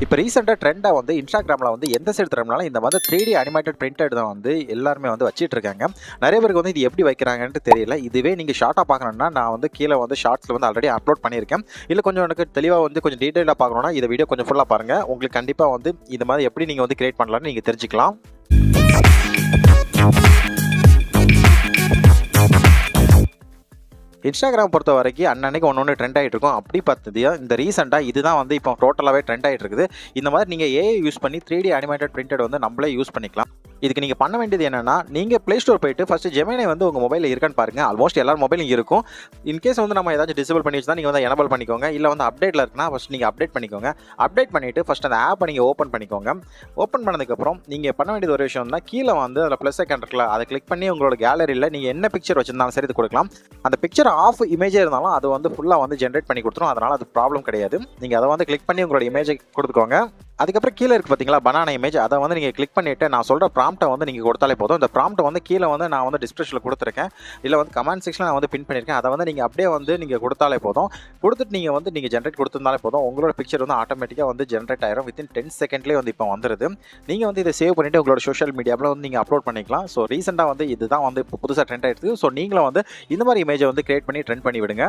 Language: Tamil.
இப்போ ரீசெண்டாக ட்ரெண்டாக வந்து இன்ஸ்டாகிராமில் வந்து எந்த சைடு திரும்பினாலும் இந்த மாதிரி 3D அனிமேட்டட் பிரிண்டட் தான் வந்து எல்லாருமே வந்து வச்சிட்டு இருக்காங்க. நிறைய பேருக்கு வந்து இது எப்படி வைக்கிறாங்கன்ட்டு தெரியல. இதுவே நீங்கள் ஷார்ட்டாக பார்க்கணுன்னா நான் வந்து கீழே வந்து ஷார்ட்ஸில் வந்து ஆல்ரெடி அப்லோட் பண்ணியிருக்கேன். இல்லை கொஞ்சம் எனக்கு தெளிவாக வந்து கொஞ்சம் டீட்டெயிலாக பார்க்கணுன்னா இந்த வீடியோ கொஞ்சம் ஃபுல்லாக பாருங்கள். உங்களுக்கு கண்டிப்பாக வந்து இது மாதிரி எப்படி நீங்கள் வந்து கிரியேட் பண்ணலாம்னு நீங்கள் தெரிஞ்சுக்கலாம். இன்ஸ்டாகிராம் பொறுத்த வரைக்கும் அன்னன்னைக்கு ஒன்று ட்ரெண்ட் ஆகிட்டு இருக்கும். அப்படி பார்த்தது இந்த ரீசெண்டாக இதுதான் வந்து இப்போ டோட்டலாகவே ட்ரெண்ட் ஆகிட்டு இருக்குது. இந்த மாதிரி நீங்கள் ஏஐ யூஸ் பண்ணி 3D அனிமேட்டட் பிரிண்டட் வந்து நம்மளே யூஸ் பண்ணிக்கலாம். இதுக்கு நீங்கள் பண்ண வேண்டியது என்னன்னா, நீங்கள் ப்ளே ஸ்டோர் போயிட்டு ஃபஸ்ட்டு ஜெமினி வந்து உங்கள் மொபைலில் இருக்கான்னு பாருங்கள். ஆல்மோஸ்ட் எல்லா மொபைலும் இருக்கும். இன்கேஸ் வந்து நம்ம ஏதாச்சும் டிசேபிள் பண்ணி வச்சுதான் நீங்கள் வந்து எனபிள் பண்ணிக்கோங்க. இல்லை வந்து அப்டேட்டில் இருக்குன்னா ஃபஸ்ட் நீங்கள் அப்டேட் பண்ணிக்கோங்க. அப்டேட் பண்ணிவிட்டு ஃபஸ்ட் அந்த ஆப்பை நீங்கள் ஓப்பன் பண்ணிக்கோங்க. ஓப்பன் பண்ணதுக்கப்புறம் நீங்கள் பண்ண வேண்டியது ஒரு விஷயம் தான், கீழே வந்து அதில் ப்ளஸ் ஐக்கான் இருக்குல்ல, அதை கிளிக் பண்ணி உங்களோட கேலரியில் நீங்கள் என்ன பிக்சர் வச்சிருந்தாலும் சரி இது கொடுக்கலாம். அந்த பிக்சர் ஆஃப் இமேஜே இருந்தாலும் அது வந்து ஃபுல்லாக வந்து ஜென்ரேட் பண்ணி கொடுத்துரும். அதனால் அது ப்ராப்ளம் கிடையாது. நீங்கள் அதை வந்து கிளிக் பண்ணி உங்களோட இமேஜை கொடுத்துக்கோங்க. அதுக்கப்புறம் கீழே இருக்குது பார்த்தீங்களா பனானா இமேஜ், அதை வந்து நீங்கள் கிளிக் பண்ணிவிட்டு நான் சொல்கிற ப்ராம்ப்ட்டை வந்து நீங்கள் கொடுத்தாலே போதும். இந்த ப்ராம்ப்ட்டை வந்து கீழே வந்து நான் வந்து டிஸ்கிரிப்ஷனில் கொடுத்துருக்கேன். இல்லை வந்து கமெண்ட் செக்ஷனில் நான் வந்து பின் பண்ணியிருக்கேன். அதை வந்து நீங்கள் அப்படியே வந்து நீங்கள் கொடுத்தாலே போதும். கொடுத்துட்டு நீங்கள் ஜென்ரேட் கொடுத்துருந்தாலே போதும். உங்களோட பிக்சர் வந்து ஆட்டோமேட்டிக்காக வந்து ஜென்ரேட் ஆயிரும். வித்தின் 10 செகண்ட்லேயே வந்து இப்போ வந்துடுது. நீங்கள் வந்து இதை சேவ் பண்ணிவிட்டு உங்களோட சோஷியல் மீடியாவில் வந்து நீங்கள் அப்லோட் பண்ணிக்கலாம். ஸோ ரீசெண்டாக வந்து இதுதான் வந்து இப்போ புதுசாக ட்ரெண்ட் ஆகிடுது. ஸோ நீங்களும் வந்து இந்த மாதிரி இமேஜை வந்து கிரியேட் பண்ணி ட்ரெண்ட் பண்ணி விடுங்க.